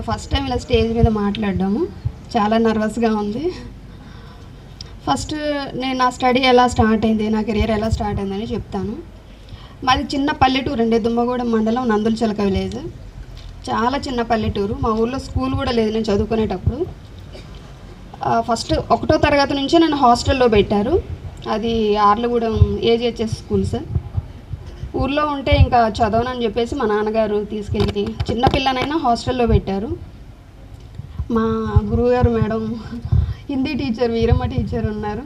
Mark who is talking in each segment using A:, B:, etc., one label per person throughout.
A: First time ఇలా stage మీద మాట్లాడడాము చాలా నర్వస్గా ఉంది. ఫస్ట్ నేను నా స్టడీ ఎలా స్టార్ట్ అయింది, నా కెరీర్ ఎలా స్టార్ట్ అయిందని చెప్తాను. మాది చిన్న పల్లెటూరు అండి, దుమ్మగూడెం మండలం, నందులచిలక విలేజ్. చాలా చిన్న పల్లెటూరు. మా ఊళ్ళో స్కూల్ కూడా లేదు నేను చదువుకునేటప్పుడు. ఫస్ట్ 1వ తరగతి నుంచి నన్ను హాస్టల్లో పెట్టారు. అది ఆర్లగూడెం ఏజీహెచ్ఎస్ స్కూల్ సార్. ఊర్లో ఉంటే ఇంకా చదవనని చెప్పేసి మా నాన్నగారు తీసుకెళ్ళి చిన్నపిల్లనైనా హాస్టల్లో పెట్టారు. మా గురువుగారు madam Hindi teacher Veeramma teacher ఉన్నారు.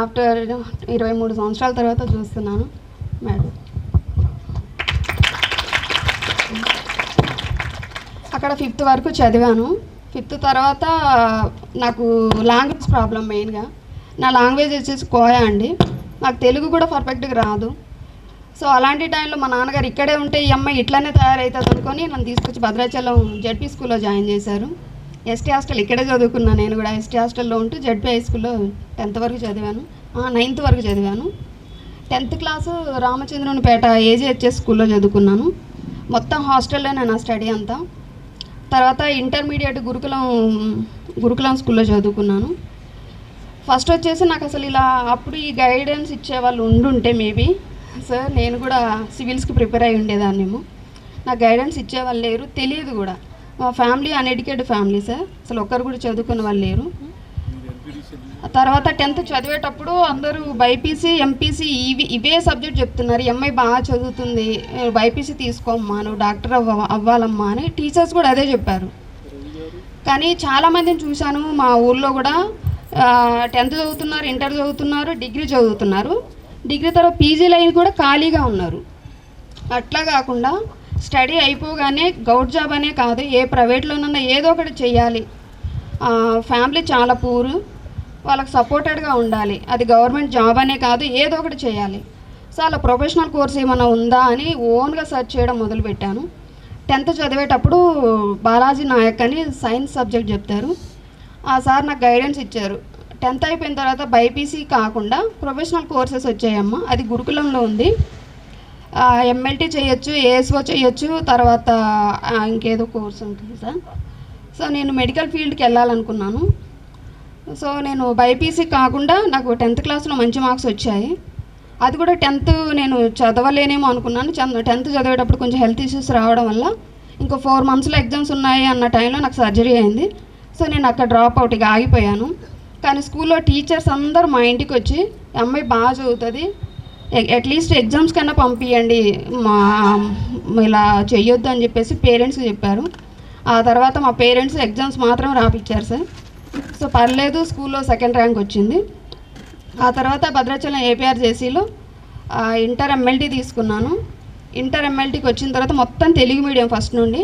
A: ఆఫ్టర్ 23 సంవత్సరాల తర్వాత చూస్తున్నాను మేడం. అక్కడ 5th వరకు చదివాను. 5th తర్వాత నాకు లాంగ్వేజ్ ప్రాబ్లం మెయిన్గా. నా లాంగ్వేజ్ వచ్చేసి కోయా అండి. నాకు తెలుగు కూడా పర్ఫెక్ట్గా రాదు. సో అలాంటి టైంలో మా నాన్నగారు ఇక్కడే ఉంటే ఈ అమ్మాయి ఇట్లానే తయారవుతుంది అనుకొని నన్ను తీసుకొచ్చి భద్రాచలం జెడ్పీ స్కూల్లో జాయిన్ చేశారు. ఎస్టీ హాస్టల్ ఇక్కడే చదువుకున్నాను. నేను కూడా ఎస్టీ హాస్టల్లో ఉంటూ జెడ్పీ హై స్కూల్లో 10th వరకు చదివాను, 9th వరకు చదివాను. 10th క్లాసు రామచంద్రునిపేట ఏజీహెచ్ఎస్ స్కూల్లో చదువుకున్నాను. మొత్తం హాస్టల్లోనే నా స్టడీ అంతా. తర్వాత ఇంటర్మీడియట్ గురుకులం స్కూల్లో చదువుకున్నాను. ఫస్ట్ వచ్చేసి నాకు అసలు ఇలా అప్పుడు ఈ గైడెన్స్ ఇచ్చేవాళ్ళు ఉండుంటే మేబీ సార్ నేను కూడా సివిల్స్కి ప్రిపేర్ అయి ఉండేదాన్నేమో. నాకు గైడెన్స్ ఇచ్చేవాళ్ళు లేరు, తెలియదు కూడా. మా ఫ్యామిలీ అన్ఎడ్యుకేటెడ్ ఫ్యామిలీ సార్, అసలు ఒక్కరు కూడా చదువుకునే వాళ్ళు లేరు. తర్వాత 10th చదివేటప్పుడు అందరూ బైపీసీ ఎంపీసీ ఇవే సబ్జెక్ట్ చెప్తున్నారు. ఈ అమ్మాయి బాగా చదువుతుంది, బైపీసీ తీసుకోమ్మా, నువ్వు డాక్టర్ అవ్వాలమ్మా అని టీచర్స్ కూడా అదే చెప్పారు. కానీ చాలామందిని చూశాను మా ఊళ్ళో కూడా 10th చదువుతున్నారు, ఇంటర్ చదువుతున్నారు, డిగ్రీ చదువుతున్నారు. డిగ్రీ తర్వాత పీజీ లైన్ కూడా ఖాళీగా ఉన్నారు. అట్లా కాకుండా స్టడీ అయిపోగానే గవర్నమెంట్ జాబ్ అనే కాదు, ఏ ప్రైవేట్లోనన్నా ఏదో ఒకటి చెయ్యాలి. ఫ్యామిలీ చాలా పూర్, వాళ్ళకి సపోర్టెడ్గా ఉండాలి. అది గవర్నమెంట్ జాబ్ అనే కాదు, ఏదో ఒకటి చేయాలి. సో అలా ప్రొఫెషనల్ కోర్స్ ఏమైనా ఉందా అని ఓన్గా సెర్చ్ చేయడం మొదలుపెట్టాను. 10th చదివేటప్పుడు బాలాజీ నాయక్ అని సైన్స్ సబ్జెక్ట్ చెప్తారు. ఆ సార్ నాకు గైడెన్స్ ఇచ్చారు. 10th అయిపోయిన తర్వాత బైపీసీ కాకుండా ప్రొఫెషనల్ కోర్సెస్ వచ్చాయమ్మా, అది గురుకులంలో ఉంది. ఎంఎల్టీ చేయొచ్చు, ఏఎస్ఓ చేయొచ్చు, తర్వాత ఇంకేదో కోర్స్ ఉంటుంది సార్. సో నేను మెడికల్ ఫీల్డ్కి వెళ్ళాలనుకున్నాను. సో నేను బైపీసీ కాకుండా నాకు 10th క్లాస్లో మంచి మార్క్స్ వచ్చాయి. అది కూడా 10th నేను చదవలేనేమో అనుకున్నాను. 10th చదివేటప్పుడు కొంచెం హెల్త్ ఇష్యూస్ రావడం వల్ల ఇంకో 4 monthsలో ఎగ్జామ్స్ ఉన్నాయి అన్న టైంలో నాకు సర్జరీ అయింది. సో నేను అక్కడ డ్రాప్ అవుట్ ఇక ఆగిపోయాను. కానీ స్కూల్లో టీచర్స్ అందరూ మా ఇంటికి వచ్చి అమ్మాయి బాగా చదువుతుంది, అట్లీస్ట్ ఎగ్జామ్స్ కన్నా పంపించండి, ఇలా చెయ్యొద్దు అని చెప్పేసి పేరెంట్స్కి చెప్పారు. ఆ తర్వాత మా పేరెంట్స్ ఎగ్జామ్స్ మాత్రం రాపిచ్చారు సార్. సో పర్లేదు, స్కూల్లో 2nd ర్యాంక్ వచ్చింది. ఆ తర్వాత భద్రాచలం ఏపీఆర్జేసీలో ఇంటర్ ఎంఎల్టీ తీసుకున్నాను. ఇంటర్ ఎంఎల్టీకి వచ్చిన తర్వాత మొత్తం తెలుగు మీడియం ఫస్ట్ నుండి.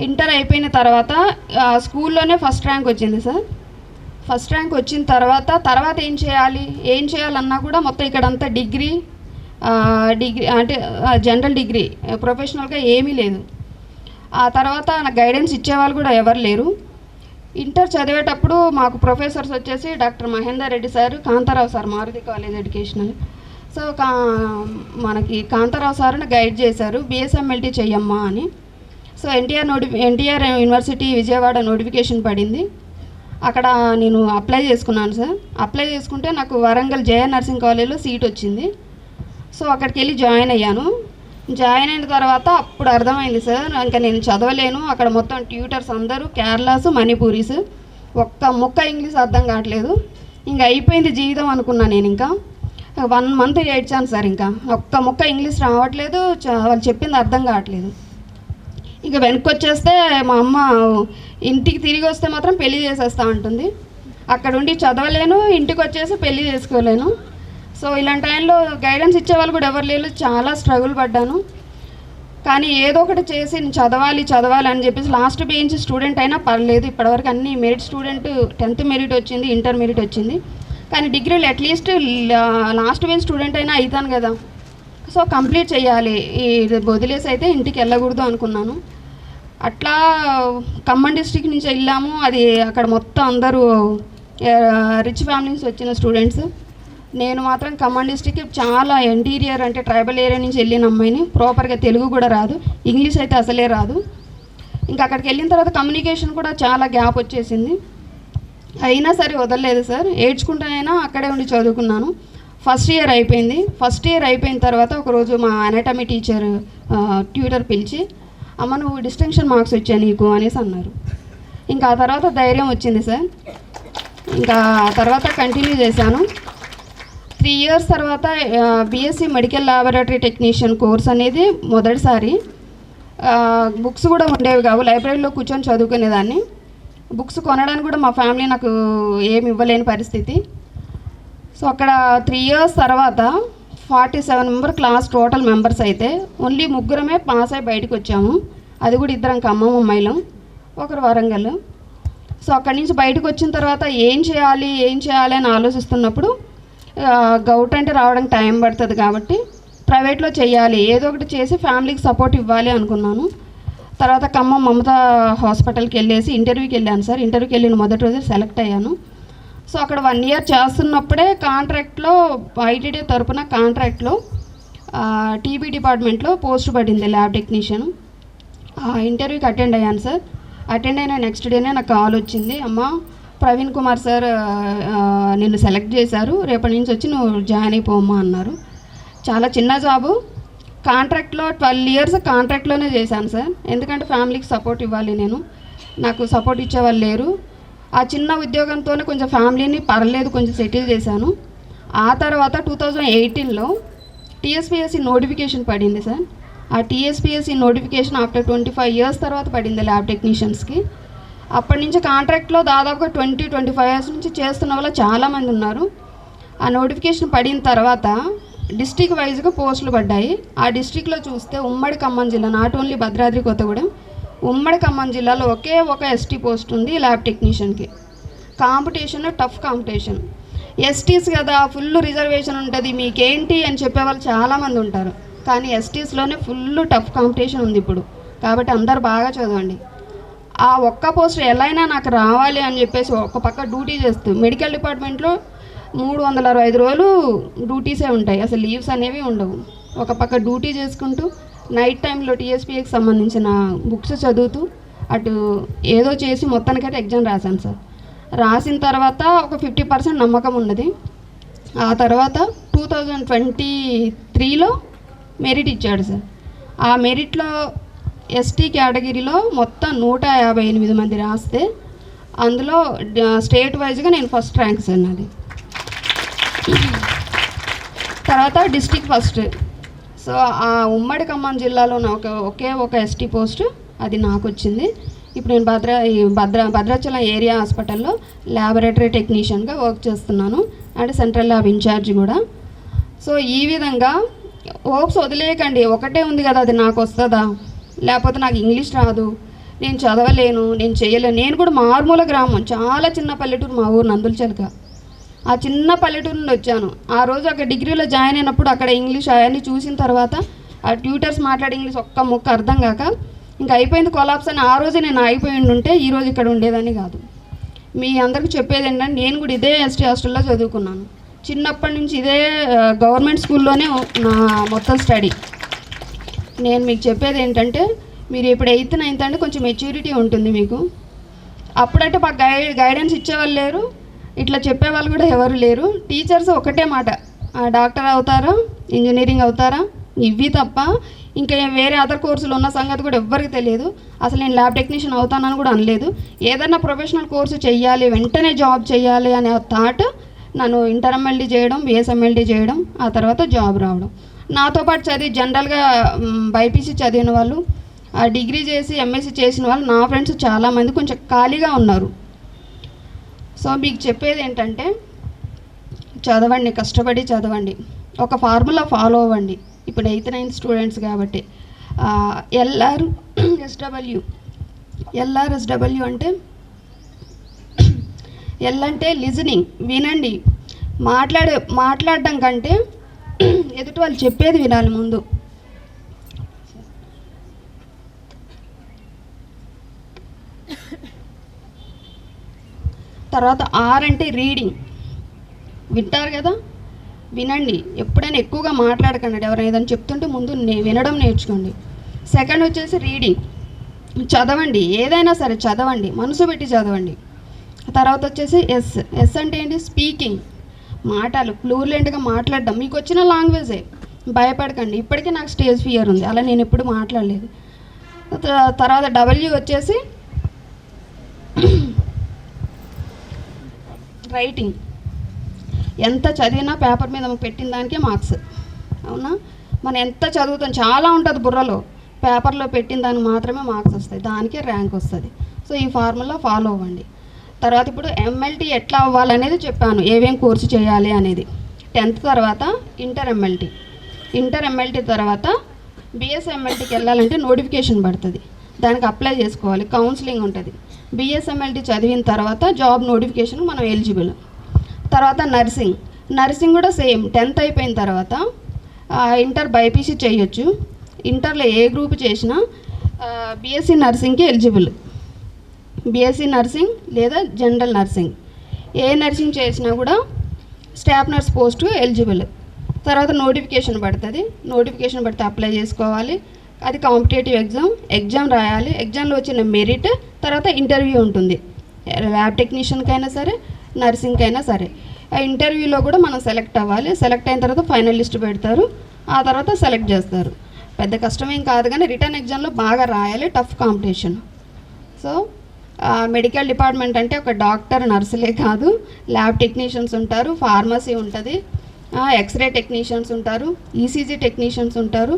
A: ఇంటర్ అయిపోయిన తర్వాత స్కూల్లోనే ఫస్ట్ ర్యాంక్ వచ్చింది సార్. ఫస్ట్ ర్యాంక్ వచ్చిన తర్వాత ఏం చేయాలన్నా కూడా మొత్తం ఇక్కడంతా డిగ్రీ అంటే జనరల్ డిగ్రీ, ప్రొఫెషనల్గా ఏమీ లేదు. ఆ తర్వాత నాకు గైడెన్స్ ఇచ్చేవాళ్ళు కూడా ఎవరు లేరు. ఇంటర్ చదివేటప్పుడు మాకు ప్రొఫెసర్స్ వచ్చేసి doctor Mahender Reddy sir, Kantharao sir, Maruthi college educational. So మనకి కాంతారావు సార్ని గైడ్ చేశారు, బిఎస్ఎంఎల్టీ చెయ్యమ్మా అని. So NTR university Vijayawada notification పడింది. అక్కడ నేను అప్లై చేసుకున్నాను సార్. అప్లై చేసుకుంటే నాకు వరంగల్ జేఆర్ నర్సింగ్ కాలేజ్లో సీట్ వచ్చింది. సో అక్కడికి వెళ్ళి జాయిన్ అయ్యాను. జాయిన్ అయిన తర్వాత అప్పుడు అర్థమైంది సార్, ఇంకా నేను చదవలేను. అక్కడ మొత్తం ట్యూటర్స్ అందరూ కేరళాస్, మణిపూరీస్, ఒక్క ముక్క ఇంగ్లీష్ అర్థం కావట్లేదు. ఇంకా అయిపోయింది జీవితం అనుకున్నాను నేను. ఇంకా 1 month ఏడ్చాను సార్. ఇంకా ఒక్క ముక్క ఇంగ్లీష్ రావట్లేదు, వాళ్ళు చెప్పింది అర్థం కావట్లేదు. ఇక వెనక్కి వచ్చేస్తే మా అమ్మ ఇంటికి తిరిగి వస్తే మాత్రం పెళ్లి చేసేస్తా ఉంటుంది. అక్కడ ఉండి చదవలేను, ఇంటికి వచ్చేసి పెళ్లి చేసుకోలేను. సో ఇలాంటి టైంలో గైడెన్స్ ఇచ్చేవాళ్ళు కూడా ఎవరు లేరు. చాలా స్ట్రగుల్ పడ్డాను. కానీ ఏదో ఒకటి చేసి నేను చదవాలి అని చెప్పేసి లాస్ట్ బెంచ్ స్టూడెంట్ అయినా పర్లేదు, ఇప్పటివరకు అన్ని మెరిట్ స్టూడెంట్, 10th మెరిట్ వచ్చింది, ఇంటర్ మెరిట్ వచ్చింది. కానీ డిగ్రీలో అట్లీస్ట్ లాస్ట్ బెంచ్ స్టూడెంట్ అయినా అవుతాను కదా. సో కంప్లీట్ చేయాలి, ఇది వదిలేసి అయితే ఇంటికి వెళ్ళకూడదు అనుకున్నాను. అట్లా ఖమ్మం డిస్ట్రిక్ట్ నుంచి వెళ్ళాము. అది అక్కడ మొత్తం అందరూ రిచ్ ఫ్యామిలీస్ వచ్చిన స్టూడెంట్స్. నేను మాత్రం ఖమ్మం డిస్ట్రిక్ట్ చాలా ఇంటీరియర్ అంటే ట్రైబల్ ఏరియా నుంచి వెళ్ళిన అమ్మాయిని. ప్రాపర్గా తెలుగు కూడా రాదు, ఇంగ్లీష్ అయితే అసలే రాదు. ఇంకా అక్కడికి వెళ్ళిన తర్వాత కమ్యూనికేషన్ కూడా చాలా గ్యాప్ వచ్చేసింది. అయినా సరే వదలలేదు సార్, ఏడ్చుకుంటానైనా అక్కడే ఉండి చదువుకున్నాను. ఫస్ట్ ఇయర్ అయిపోయింది. ఫస్ట్ ఇయర్ అయిపోయిన తర్వాత ఒకరోజు మా అనాటమీ టీచర్ ట్యూటర్ పిలిచి, అమ్మ నువ్వు డిస్టింక్షన్ మార్క్స్ వచ్చాయి నీకు అనేసి అన్నారు. ఇంకా ఆ తర్వాత ధైర్యం వచ్చింది సార్. ఇంకా తర్వాత కంటిన్యూ చేశాను. 3 years తర్వాత BSc medical laboratory technician course అనేది మొదటిసారి. బుక్స్ కూడా ఉండేవి కావు, లైబ్రరీలో కూర్చొని చదువుకునేదాన్ని. బుక్స్ కొనడానికి కూడా మా ఫ్యామిలీ నాకు ఏమి ఇవ్వలేని పరిస్థితి. సో అక్కడ 3 years తర్వాత 47 member క్లాస్ టోటల్ మెంబర్స్ అయితే ఓన్లీ 3 పాస్ అయి బయటకు వచ్చాము. అది కూడా 2 ఖమ్మం అమ్మాయిలం, 1 వరంగల్. సో అక్కడి నుంచి బయటకు వచ్చిన తర్వాత ఏం చేయాలి అని ఆలోచిస్తున్నప్పుడు గౌట్ అంటే రావడానికి టైం పడుతుంది కాబట్టి ప్రైవేట్లో చేయాలి, ఏదో ఒకటి చేసి ఫ్యామిలీకి సపోర్ట్ ఇవ్వాలి అనుకున్నాను. తర్వాత ఖమ్మం మమతా హాస్పిటల్కి వెళ్ళేసి ఇంటర్వ్యూకి వెళ్ళాను సార్. ఇంటర్వ్యూకి వెళ్ళిన మొదటి రోజు సెలెక్ట్ అయ్యాను. సో అక్కడ 1 year చేస్తున్నప్పుడే కాంట్రాక్ట్లో ఐటీడీ తరపున కాంట్రాక్ట్లో టీబీ డిపార్ట్మెంట్లో పోస్ట్ పడింది ల్యాబ్ టెక్నీషియన్. ఆ ఇంటర్వ్యూకి అటెండ్ అయ్యాను సార్. అటెండ్ అయిన నెక్స్ట్ డేనే నాకు కాల్ వచ్చింది, అమ్మ ప్రవీణ్ కుమార్ సార్ నిన్ను సెలెక్ట్ చేశారు, రేపటి నుంచి వచ్చి నువ్వు జాయిన్ అయిపోమ్మా అన్నారు. చాలా చిన్న జాబు, కాంట్రాక్ట్లో 12 years కాంట్రాక్ట్లోనే చేశాను సార్. ఎందుకంటే ఫ్యామిలీకి సపోర్ట్ ఇవ్వాలి, నాకు సపోర్ట్ ఇచ్చేవాళ్ళు లేరు. ఆ చిన్న ఉద్యోగంతోనే కొంచెం ఫ్యామిలీని పర్లేదు కొంచెం సెటిల్ చేశాను. ఆ తర్వాత 2018లో టీఎస్పీఎస్సీ నోటిఫికేషన్ పడింది సార్. ఆ టీఎస్పీఎస్సీ నోటిఫికేషన్ ఆఫ్టర్ 25 years తర్వాత పడింది ల్యాబ్ టెక్నీషియన్స్కి. అప్పటి నుంచి కాంట్రాక్ట్లో దాదాపుగా 20-25 years నుంచి చేస్తున్న వాళ్ళు చాలామంది ఉన్నారు. ఆ నోటిఫికేషన్ పడిన తర్వాత డిస్ట్రిక్ట్ వైజ్గా పోస్టులు పడ్డాయి. ఆ డిస్ట్రిక్ట్లో చూస్తే ఉమ్మడి ఖమ్మం జిల్లా, నాట్ ఓన్లీ భద్రాద్రి కొత్తగూడెం, ఉమ్మడి ఖమ్మం జిల్లాలో ఒకే ఒక ఎస్టీ పోస్ట్ ఉంది ల్యాబ్ టెక్నీషియన్కి. Competition tough competition. ఎస్టీస్ కదా ఫుల్ రిజర్వేషన్ ఉంటుంది మీకేంటి అని చెప్పేవాళ్ళు చాలామంది ఉంటారు, కానీ ఎస్టీస్లోనే ఫుల్ టఫ్ కాంపిటీషన్ ఉంది ఇప్పుడు. కాబట్టి అందరు బాగా చదవండి. ఆ ఒక్క పోస్ట్ ఎలా అయినా నాకు రావాలి అని చెప్పేసి ఒక పక్క డ్యూటీ చేస్తూ, మెడికల్ డిపార్ట్మెంట్లో 365 రోజులు డ్యూటీసే ఉంటాయి, అసలు లీవ్స్ అనేవి ఉండవు. ఒక పక్క డ్యూటీ చేసుకుంటూ నైట్ టైంలో టీఎస్పీకి సంబంధించిన బుక్స్ చదువుతూ అటు ఏదో చేసి మొత్తానికైతే ఎగ్జామ్ రాశాను సార్. రాసిన తర్వాత ఒక 50% నమ్మకం ఉన్నది. ఆ తర్వాత 2023లో మెరిట్ ఇచ్చాడు సార్. ఆ మెరిట్లో ఎస్టీ కేటగిరీలో మొత్తం 158 మంది రాస్తే అందులో స్టేట్ వైజ్గా నేను ఫస్ట్ ర్యాంక్ సార్ నాది. తర్వాత డిస్ట్రిక్ట్ ఫస్ట్. సో ఆ ఉమ్మడి ఖమ్మం జిల్లాలో ఒకే ఒక ఎస్టీ పోస్టు అది నాకు వచ్చింది. ఇప్పుడు నేను భద్రాచలం ఏరియా హాస్పిటల్లో ల్యాబొరేటరీ టెక్నీషియన్గా వర్క్ చేస్తున్నాను, అండ్ సెంట్రల్ ల్యాబ్ ఇన్ఛార్జ్ కూడా. సో ఈ విధంగా హోప్స్ వదిలేయకండి, ఒకటే ఉంది కదా అది నాకు వస్తుందా, లేకపోతే నాకు ఇంగ్లీష్ రాదు, నేను చదవలేను, నేను చేయలేను. నేను కూడా మారుమూల గ్రామం, చాలా చిన్న పల్లెటూరు మా ఊరు నందులచలక. ఆ చిన్న పల్లెటూరు నుండి వచ్చాను. ఆ రోజు అక్కడ డిగ్రీలో జాయిన్ అయినప్పుడు అక్కడ ఇంగ్లీష్ అవన్నీ చూసిన తర్వాత ఆ ట్యూటర్స్ మాట్లాడే ఇంగ్లీష్ ఒక్క ముక్క అర్థం కాక ఇంకా అయిపోయింది కొలాప్స్ అని. ఆ రోజే నేను అయిపోయి ఉంటే ఈరోజు ఇక్కడ ఉండేదాన్ని కాదు. మీ అందరికీ చెప్పేది ఏంటంటే నేను కూడా ఇదే ఎస్టీ హాస్టల్లో చదువుకున్నాను. చిన్నప్పటి నుంచి ఇదే గవర్నమెంట్ స్కూల్లోనే నా మొత్తం స్టడీ. నేను మీకు చెప్పేది ఏంటంటే మీరు ఇప్పుడు 8th 9th అంటే కొంచెం మెచ్యూరిటీ ఉంటుంది మీకు. అప్పుడంటే మాకు గైడెన్స్ ఇచ్చేవాళ్ళు లేరు, ఇట్లా చెప్పేవాళ్ళు కూడా ఎవరు లేరు. టీచర్స్ ఒకటే మాట, డాక్టర్ అవుతారా, ఇంజనీరింగ్ అవుతారా, ఇవి తప్ప ఇంకా వేరే అదర్ కోర్సులు ఉన్న సంగతి కూడా ఎవ్వరికి తెలియదు. అసలు నేను ల్యాబ్ టెక్నీషియన్ అవుతానని కూడా అనలేదు. ఏదన్నా ప్రొఫెషనల్ కోర్సు చేయాలి, వెంటనే జాబ్ చేయాలి అనే థాట్ నన్ను ఇంటర్ఎంఎల్డీ చేయడం, బిఎస్ఎంఎల్డీ చేయడం, ఆ తర్వాత జాబ్ రావడం. నాతో పాటు చదివి జనరల్గా బైపీసీ చదివిన వాళ్ళు, డిగ్రీ చేసి ఎంఎస్సీ చేసిన వాళ్ళు నా ఫ్రెండ్స్ చాలామంది కొంచెం ఖాళీగా ఉన్నారు. సో మీకు చెప్పేది ఏంటంటే చదవండి, కష్టపడి చదవండి, ఒక ఫార్ములా ఫాలో అవ్వండి. ఇప్పుడు 8th 9th స్టూడెంట్స్ కాబట్టి ఎల్ఆర్ఎస్డబ్ల్యూ అంటే ఎల్ అంటే లిజనింగ్, వినండి. మాట్లాడడం కంటే ఎదుటి వాళ్ళు చెప్పేది వినాలి ముందు. తర్వాత ఆర్ అంటే రీడింగ్, వింటారు కదా, వినండి. ఎప్పుడైనా ఎక్కువగా మాట్లాడకండి, ఎవరైనా ఏదైనా చెప్తుంటే ముందు వినడం నేర్చుకోండి. సెకండ్ వచ్చేసి రీడింగ్, చదవండి, ఏదైనా సరే చదవండి, మనసు పెట్టి చదవండి. తర్వాత వచ్చేసి ఎస్ అంటే ఏంటి? స్పీకింగ్, మాటలు ఫ్లూయెంట్గా మాట్లాడడం. మీకు వచ్చిన లాంగ్వేజే, భయపడకండి. ఇప్పటికీ నాకు స్టేజ్ ఫియర్ ఉంది, అలా నేను ఎప్పుడు మాట్లాడలేదు. తర్వాత డబ్ల్యూ వచ్చేసి రైటింగ్. ఎంత చదివినా పేపర్ మీద పెట్టిన దానికే మార్క్స్, అవునా? మనం ఎంత చదువుతాం, చాలా ఉంటుంది బుర్రలో, పేపర్లో పెట్టిన దానికి మాత్రమే మార్క్స్ వస్తాయి, దానికే ర్యాంక్ వస్తుంది. సో ఈ ఫార్ములా ఫాలో అవ్వండి. తర్వాత ఇప్పుడు ఎంఎల్టీ ఎట్లా అవ్వాలనేది చెప్పాను, ఏమేం కోర్సు చేయాలి అనేది. 10th తర్వాత ఇంటర్ ఎంఎల్టీ తర్వాత బిఎస్ఎంఎల్టీకి వెళ్ళాలంటే నోటిఫికేషన్ పడుతుంది, దానికి అప్లై చేసుకోవాలి, కౌన్సిలింగ్ ఉంటుంది. బిఎస్ఎంఎల్టీ చదివిన తర్వాత జాబ్ నోటిఫికేషన్ మనం ఎలిజిబుల్. తర్వాత నర్సింగ్ కూడా సేమ్, 10th అయిపోయిన తర్వాత ఇంటర్ బైపీసీ చేయొచ్చు. ఇంటర్లో ఏ గ్రూప్ చేసినా బీఎస్సీ నర్సింగ్కి ఎలిజిబుల్. బీఎస్సీ నర్సింగ్ లేదా జనరల్ నర్సింగ్, ఏ నర్సింగ్ చేసినా కూడా స్టాఫ్ నర్స్ పోస్టు ఎలిజిబుల్. తర్వాత నోటిఫికేషన్ పడుతుంది, నోటిఫికేషన్ పడితే అప్లై చేసుకోవాలి. అది కాంపిటేటివ్ ఎగ్జామ్ రాయాలి. ఎగ్జామ్లో వచ్చిన మెరిట్ తర్వాత ఇంటర్వ్యూ ఉంటుంది, ల్యాబ్ టెక్నీషియన్కైనా సరే, నర్సింగ్కైనా సరే. ఆ ఇంటర్వ్యూలో కూడా మనం సెలెక్ట్ అవ్వాలి. సెలెక్ట్ అయిన తర్వాత ఫైనల్ లిస్ట్ పెడతారు, ఆ తర్వాత సెలెక్ట్ చేస్తారు. పెద్ద కష్టమేం కాదు, కానీ రిటర్న్ ఎగ్జామ్లో బాగా రాయాలి, tough competition. So medical department అంటే ఒక డాక్టర్ నర్సులే కాదు, ల్యాబ్ టెక్నీషియన్స్ ఉంటారు, ఫార్మసీ ఉంటుంది, ఎక్స్రే టెక్నీషియన్స్ ఉంటారు, ఈసీజీ టెక్నీషియన్స్ ఉంటారు.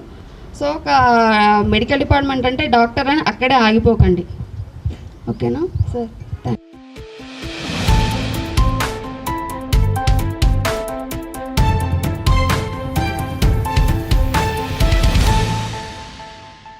A: సో ఒక మెడికల్ డిపార్ట్మెంట్ అంటే డాక్టర్ అని అక్కడే ఆగిపోకండి, ఓకేనా సార్?